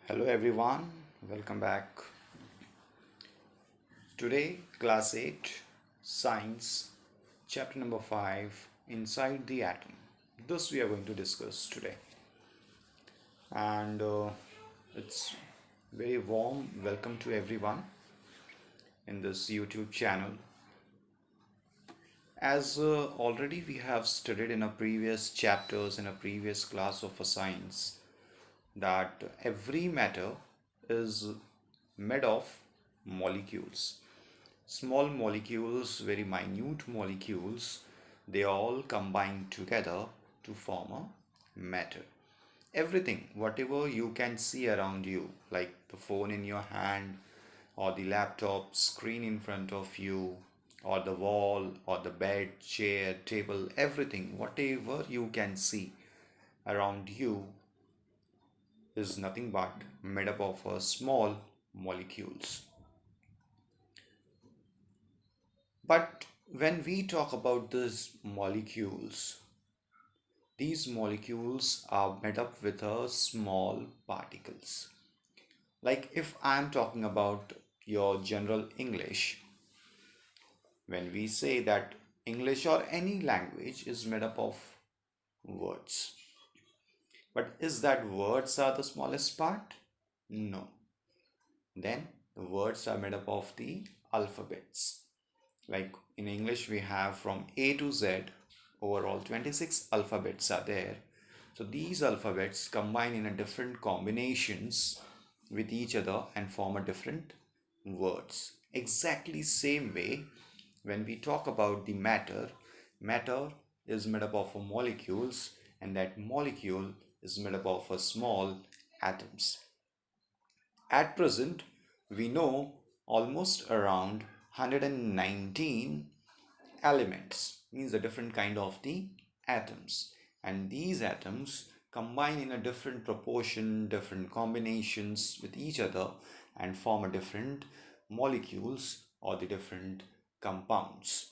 Hello everyone, welcome back. Today, class 8, science, chapter number 5, inside the atom. This we are going to discuss today. And it's very warm welcome to everyone in this YouTube channel. As already we have studied in a previous chapters in a previous class of a science that every matter is made of molecules. Small molecules, very minute molecules, they all combine together to form a matter. Everything, whatever you can see around you, like the phone in your hand, or the laptop screen in front of you, or the wall, or the bed, chair, table, everything, whatever you can see around you is nothing but made up of small molecules. But when we talk about these molecules are made up with small particles. Like if I'm talking about your general English, when we say that English or any language is made up of words. But is that words are the smallest part? No. Then the words are made up of the alphabets. Like in English, we have from A to Z, overall 26 alphabets are there. So these alphabets combine in a different combinations with each other and form a different words. Exactly same way, when we talk about the matter is made up of molecules, and that molecule is made up of small atoms. At present, we know almost around 119 elements, means a different kind of the atoms, and these atoms combine in a different proportion, different combinations with each other and form a different molecules or the different compounds.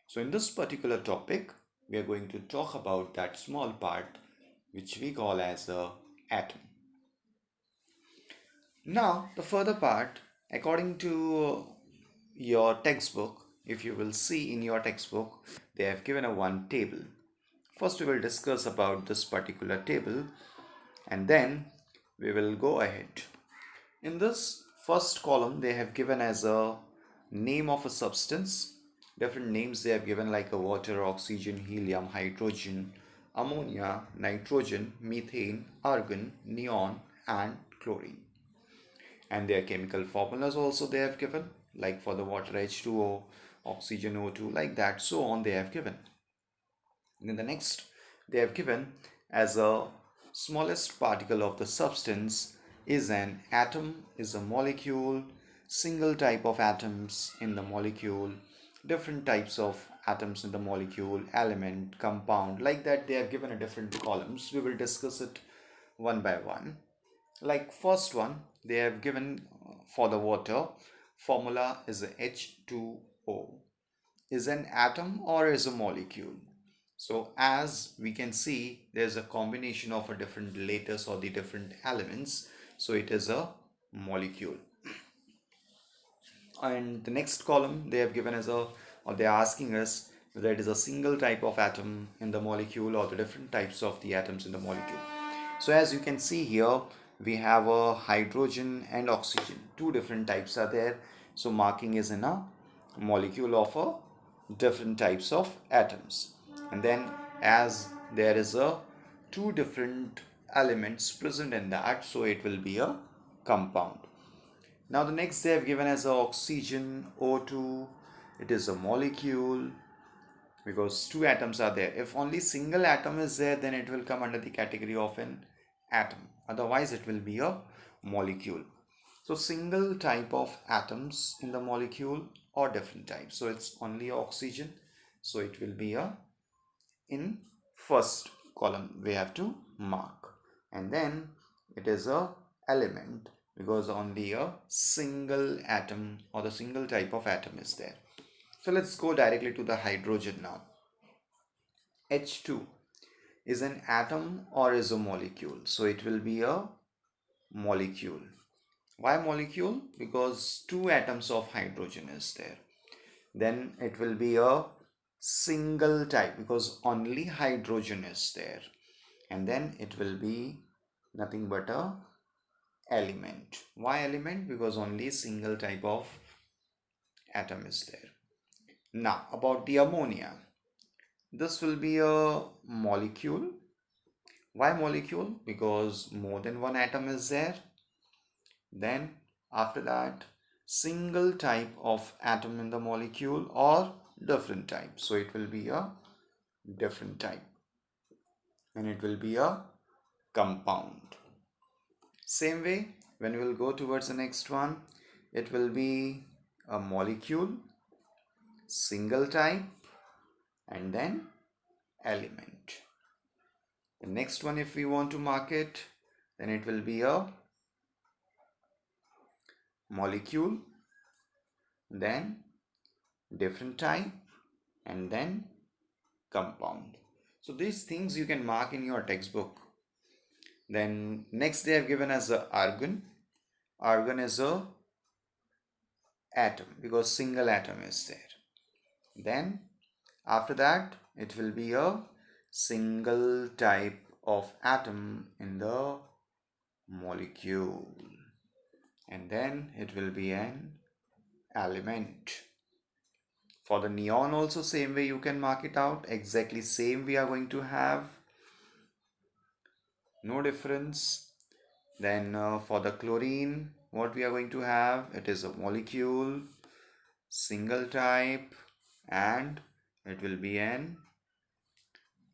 So in this particular topic, we are going to talk about that small part which we call as a atom. Now, the further part, according to your textbook, if you will see in your textbook, they have given a one table. First, we will discuss about this particular table and then we will go ahead. In this first column, they have given as a name of a substance. Different names they have given like a water, oxygen, helium, hydrogen, ammonia, nitrogen, methane, argon, neon, and chlorine. And their chemical formulas also they have given, like for the water H2O, oxygen O2, like that, so on they have given. And then the next they have given as a smallest particle of the substance is an atom, is a molecule, single type of atoms in the molecule, different types of atoms in the molecule, element, compound, like that they have given a different columns. We will discuss it one by one. Like first one, they have given for the water, formula is H2O. Is an atom or is a molecule? So as we can see, there's a combination of a different letters or the different elements. So it is a molecule. And the next column they have given as a, or they are asking us whether it is a single type of atom in the molecule or the different types of the atoms in the molecule. So as you can see here, we have a hydrogen and oxygen. Two different types are there. So marking is in a molecule of a different types of atoms. And then as there is a two different elements present in that, so it will be a compound. Now the next they have given as a oxygen O2. It is a molecule because two atoms are there. If only single atom is there, then it will come under the category of an atom. Otherwise it will be a molecule. So single type of atoms in the molecule or different types. So it's only oxygen. So it will be a, in first column we have to mark. And then it is a element because only a single atom or the single type of atom is there. So let's go directly to the hydrogen now. H2 is an atom or is a molecule. So it will be a molecule. Why molecule? Because two atoms of hydrogen is there. Then it will be a single type because only hydrogen is there. And then it will be nothing but a element. Why element? Because only single type of atom is there. Now about the ammonia. This will be a molecule. Why molecule? Because more than one atom is there. Then after that, single type of atom in the molecule or different type. So it will be a different type and it will be a compound. Same way, when we will go towards the next one, it will be a molecule, single type, and then element. The next one, if we want to mark it, then it will be a molecule, then different type, and then compound. So these things you can mark in your textbook. Then next they have given as a argon. Argon is a atom because single atom is there. Then after that it will be a single type of atom in the molecule, and then it will be an element. For the neon also same way you can mark it out, exactly same we are going to have, no difference. Then for the chlorine what we are going to have, it is a molecule, single type, and it will be an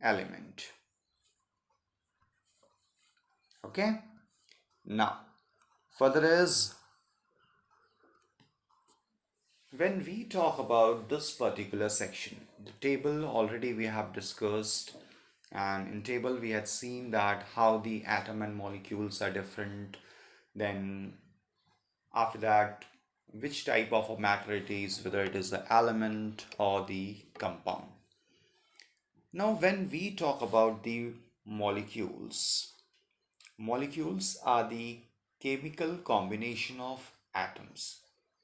element. Okay, now further is, when we talk about this particular section, the table already we have discussed, and in table we had seen that how the atom and molecules are different. Then after that, which type of a matter it is, whether it is the element or the compound. Now when we talk about the molecules, molecules are the chemical combination of atoms.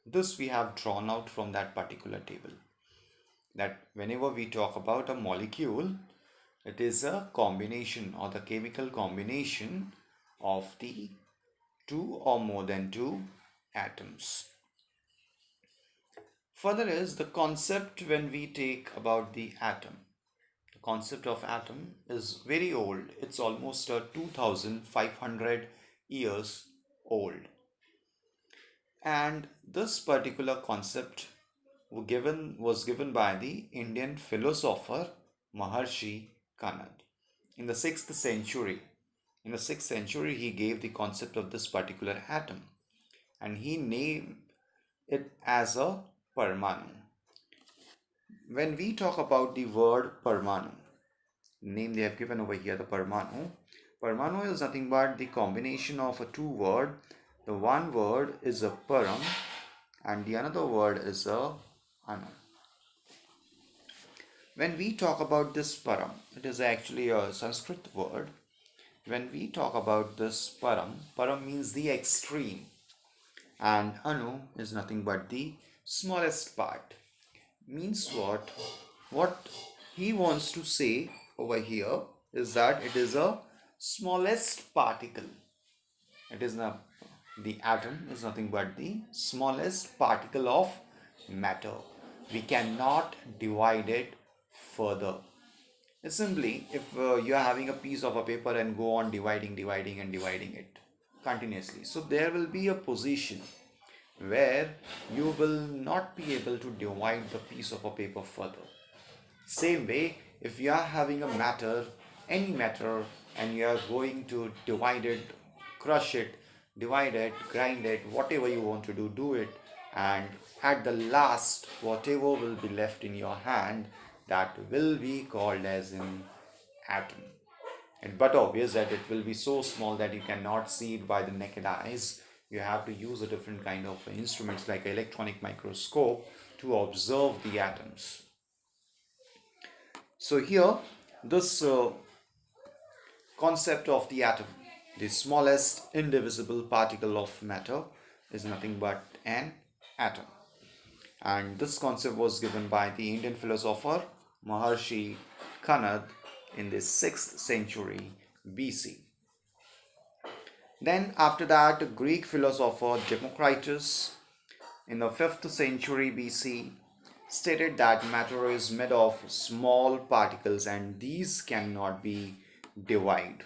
This we have drawn out from that particular table, that whenever we talk about a molecule, it is a combination or the chemical combination of the two or more than two atoms. Further is the concept when we take about the atom. The concept of atom is very old. It's almost 2500 years old. And this particular concept was given by the Indian philosopher Maharshi Kanad in the 6th century. In the 6th century, he gave the concept of this particular atom and he named it as a Parmanu. When we talk about the word Parmanu, name they have given over here, the Parmanu. Parmanu is nothing but the combination of a two word. The one word is a param and the another word is a anu. When we talk about this param, it is actually a Sanskrit word. When we talk about this param, param means the extreme and anu is nothing but the smallest part. Means what? What he wants to say over here is that it is a smallest particle. It is not, the atom is nothing but the smallest particle of matter. We cannot divide it further. It's simply if you are having a piece of a paper and go on dividing and dividing it continuously, so there will be a position where you will not be able to divide the piece of a paper further. Same way, if you are having a matter, any matter, and you are going to divide it, crush it, divide it, grind it, whatever you want to do, do it, and at the last, whatever will be left in your hand, that will be called as an atom. But obvious that it will be so small that you cannot see it by the naked eyes. You have to use a different kind of instruments like electronic microscope to observe the atoms. So here, this concept of the atom, The smallest indivisible particle of matter is nothing but an atom. And this concept was given by the Indian philosopher Maharshi Kanad in the 6th century BC. Then, after that, Greek philosopher Democritus in the 5th century BC stated that matter is made of small particles and these cannot be divided.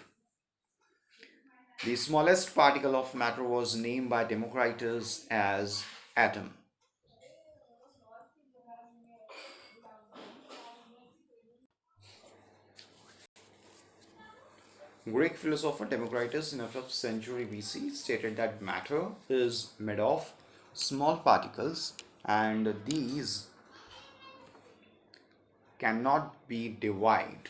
The smallest particle of matter was named by Democritus as atom. Greek philosopher Democritus in the 5th century BC stated that matter is made of small particles and these cannot be divided.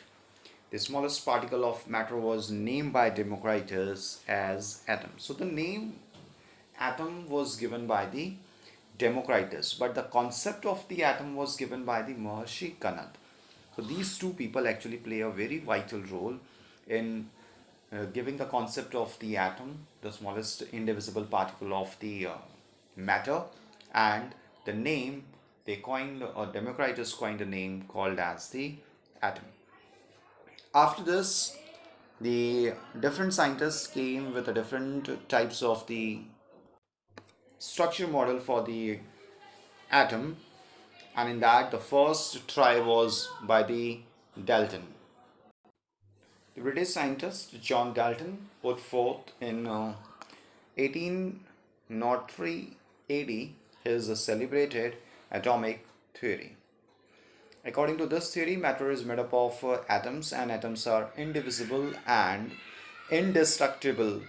The smallest particle of matter was named by Democritus as atom. So the name atom was given by the Democritus, but the concept of the atom was given by the Maharshi Kanad. So these two people actually play a very vital role in giving the concept of the atom, the smallest indivisible particle of the matter, and the name they coined, or Democritus coined a name called as the atom. After this, the different scientists came with the different types of the structure model for the atom, and in that the first try was by the Dalton. The British scientist John Dalton put forth in 1803 AD his celebrated atomic theory. According to this theory, matter is made up of atoms, and atoms are indivisible and indestructible.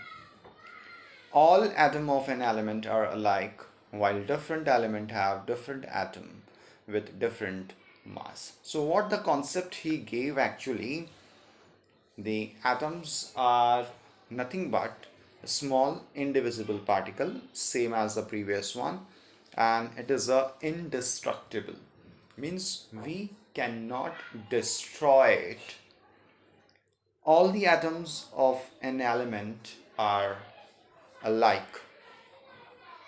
All atoms of an element are alike, while different elements have different atom with different mass. So what the concept he gave actually, the atoms are nothing but a small indivisible particle, same as the previous one, and it is a indestructible. Means we cannot destroy it. All the atoms of an element are alike,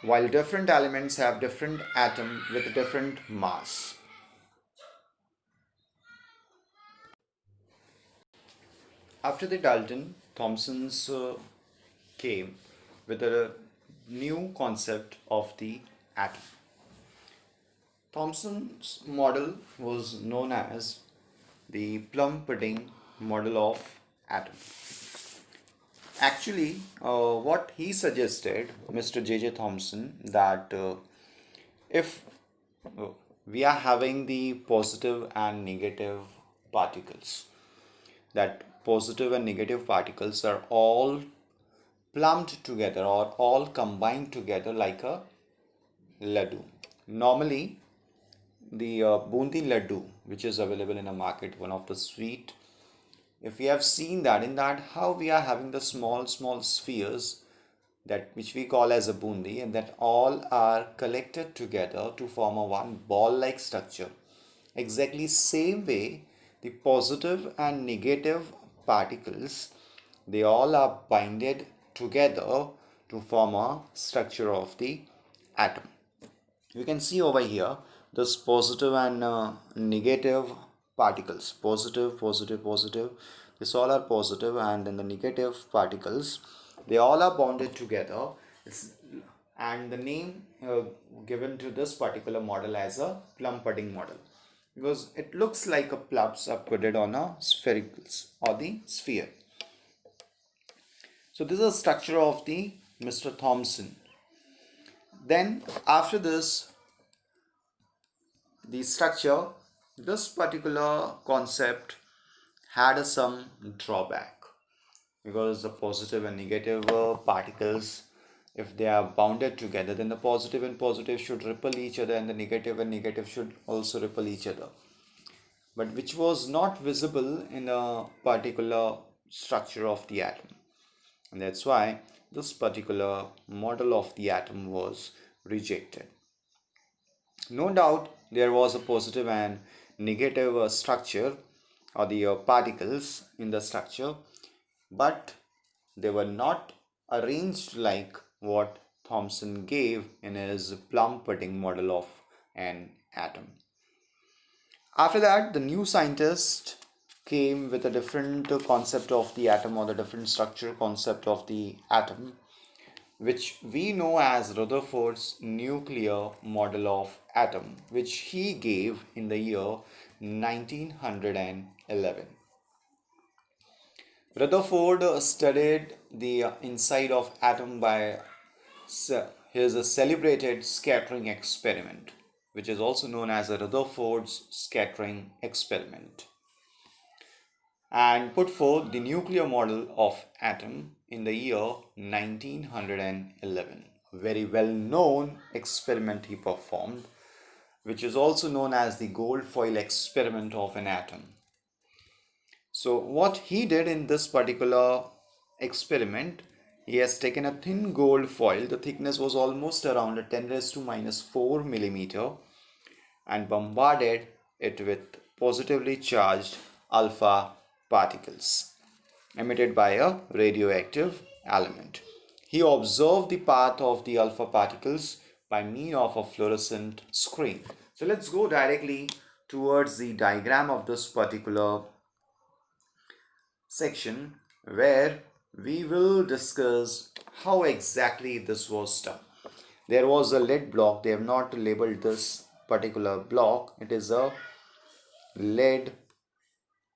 while different elements have different atom with different mass. After the Dalton, Thomson's came with a new concept of the atom. Thomson's model was known as the Plum pudding model of atom. Actually, what he suggested, Mr. J.J. Thomson, that if we are having the positive and negative particles, that positive and negative particles are all plumbed together or all combined together like a laddu. Normally, the bundi laddu, which is available in a market, one of the sweet, if we have seen that, in that how we are having the small spheres, that which we call as a bundi, and that all are collected together to form a one ball like structure. Exactly same way, the positive and negative particles, they all are binded together to form a structure of the atom. You can see over here this positive and negative particles, positive, this all are positive, and then the negative particles, they all are bonded together. And the name given to this particular model as a plum pudding model, because it looks like a plums are put on a sphericals or the sphere. So this is the structure of the Mr. Thomson. Then after this, the structure, this particular concept had some drawback, because the positive and negative particles, if they are bounded together, then the positive and positive should repel each other, and the negative and negative should also repel each other, but which was not visible in a particular structure of the atom. And that's why this particular model of the atom was rejected. No doubt there was a positive and negative structure, or the particles in the structure, but they were not arranged like what Thomson gave in his Plum pudding model of an atom. After that, the new scientist came with a different concept of the atom, or the different structure concept of the atom, which we know as Rutherford's nuclear model of atom, which he gave in the year 1911. Rutherford studied the inside of atom by his celebrated scattering experiment, which is also known as the Rutherford's scattering experiment, and put forth the nuclear model of atom in the year 1911. A very well known experiment he performed, which is also known as the gold foil experiment of an atom. So, what he did in this particular experiment, he has taken a thin gold foil, the thickness was almost around a 10 raised to minus 4 millimeter, and bombarded it with positively charged alpha particles emitted by a radioactive element. He observed the path of the alpha particles by means of a fluorescent screen. So let's go directly towards the diagram of this particular section, where we will discuss how exactly this was done. There was a lead block. They have not labeled this particular block. It is a lead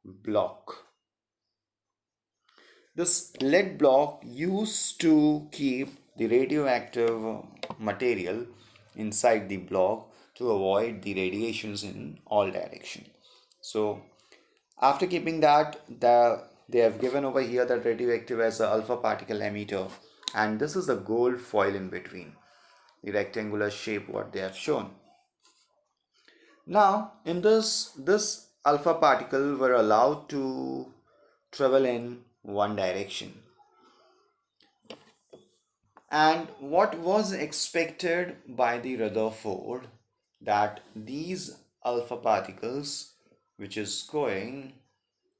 block. This lead block used to keep the radioactive material inside the block to avoid the radiations in all direction. So after keeping that, they have given over here that radioactive as a alpha particle emitter, and this is the gold foil in between, the rectangular shape what they have shown. Now in this alpha particle were allowed to travel in one direction, and what was expected by the Rutherford, that these alpha particles which is going,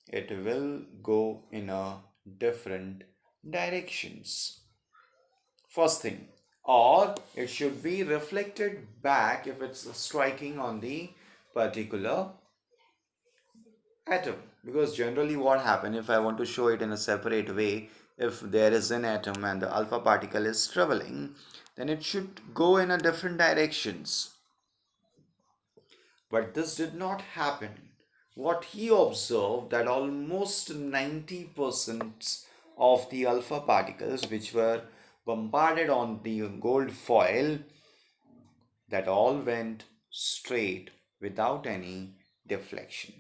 it will go in a different directions, first thing, or it should be reflected back if it's striking on the particular atom. Because generally what happen, if I want to show it in a separate way, if there is an atom and the alpha particle is traveling, then it should go in a different directions. But this did not happen. What he observed, that almost 90% of the alpha particles which were bombarded on the gold foil, that all went straight without any deflection.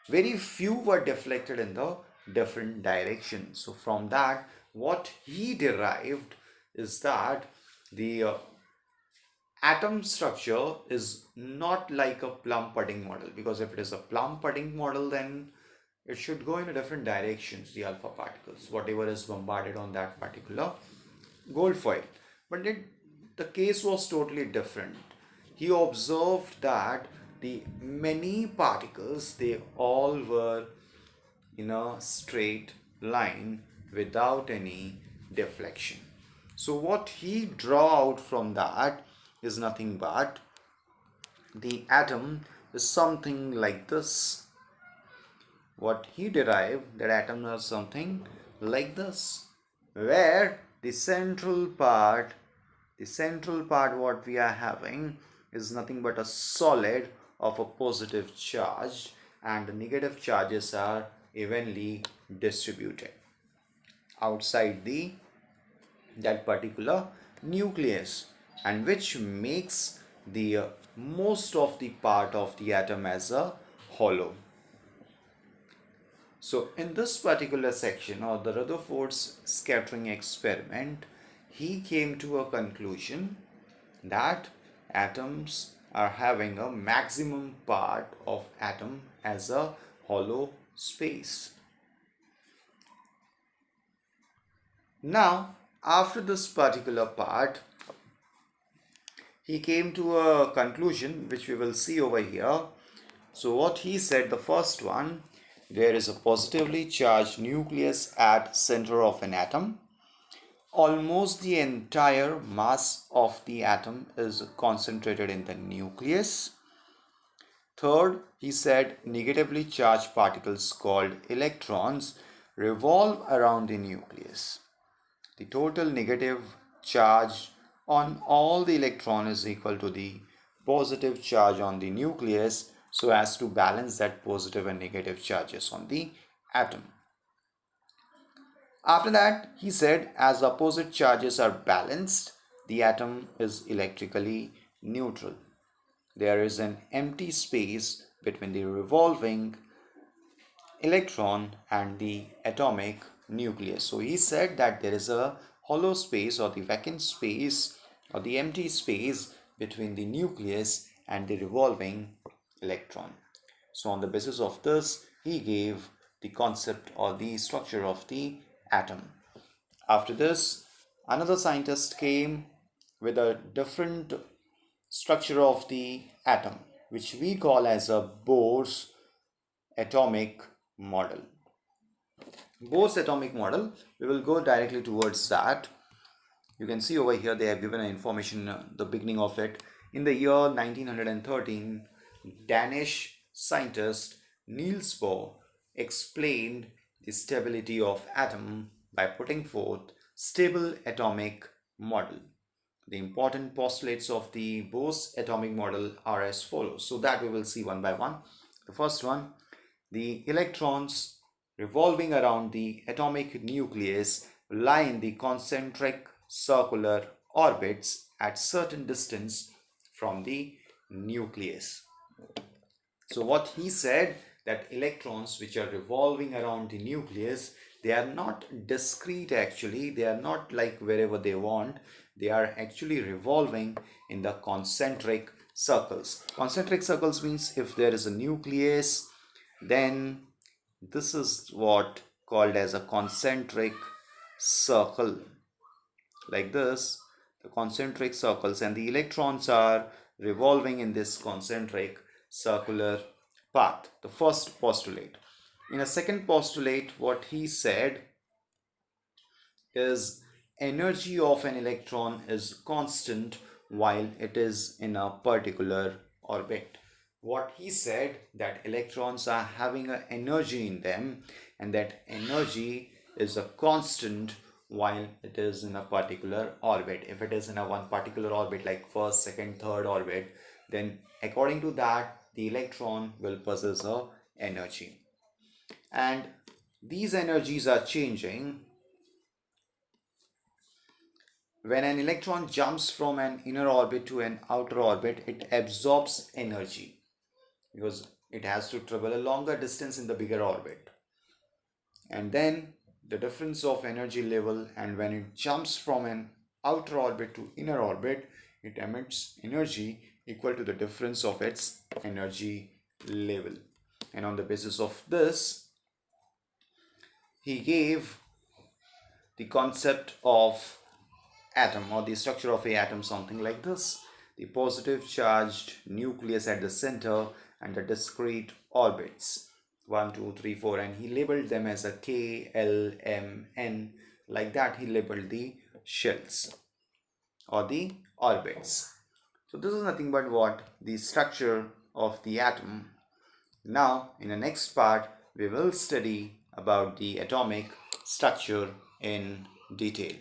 Very few were deflected in the different directions. So from that, what he derived is that the atom structure is not like a Plum pudding model, because if it is a Plum pudding model, then it should go in a different directions, the alpha particles, whatever is bombarded on that particular gold foil. But the case was totally different. He observed that the many particles, they all were in a straight line without any deflection. So what he draw out from that is nothing but the atom is something like this. What he derived, that atoms are something like this, where the central part what we are having is nothing but a solid of a positive charge, and the negative charges are evenly distributed outside that particular nucleus, and which makes the most of the part of the atom as a hollow. So in this particular section, or the Rutherford's scattering experiment, he came to a conclusion that atoms are having a maximum part of atom as a hollow space. Now, after this particular part, he came to a conclusion which we will see over here. So what he said, the first one, there is a positively charged nucleus at center of an atom. Almost the entire mass of the atom is concentrated in the nucleus. Third, he said negatively charged particles called electrons revolve around the nucleus. The total negative charge on all the electron is equal to the positive charge on the nucleus, so as to balance that positive and negative charges on the atom. After that, he said as opposite charges are balanced, the atom is electrically neutral. There is an empty space between the revolving electron and the atomic nucleus. So he said that there is a hollow space or the vacant space or the empty space between the nucleus and the revolving electron. So on the basis of this, he gave the concept or the structure of the atom. After this, another scientist came with a different structure of the atom, which we call as a Bohr's atomic model. Bohr's atomic model, we will go directly towards that. You can see over here they have given information the beginning of it. In the year 1913, Danish scientist Niels Bohr explained the stability of atom by putting forth stable atomic model. The important postulates of the Bose atomic model are as follows. So that we will see one by one. The first one, the electrons revolving around the atomic nucleus lie in the concentric circular orbits at certain distance from the nucleus. So what he said, that electrons which are revolving around the nucleus, they are not discrete actually, they are not like wherever they want, they are actually revolving in the concentric circles. Concentric circles means if there is a nucleus, then this is what called as a concentric circle. Like this, the concentric circles, and the electrons are revolving in this concentric circular path. The first postulate. In a second postulate, what he said is energy of an electron is constant while it is in a particular orbit. What he said, that electrons are having an energy in them, and that energy is a constant while it is in a particular orbit. If it is in a one particular orbit like first, second, third orbit, then according to that the electron will possess a energy, and these energies are changing. When an electron jumps from an inner orbit to an outer orbit, it absorbs energy because it has to travel a longer distance in the bigger orbit. And then the difference of energy level, and when it jumps from an outer orbit to inner orbit, it emits energy equal to the difference of its energy level. And on the basis of this, he gave the concept of atom or the structure of a atom something like this: the positive charged nucleus at the center and the discrete orbits 1 2 3 4, and he labeled them as a K, L, M, N. Like that he labeled the shells or the orbits. So this is nothing but what the structure of the atom. Now in the next part we will study about the atomic structure in detail.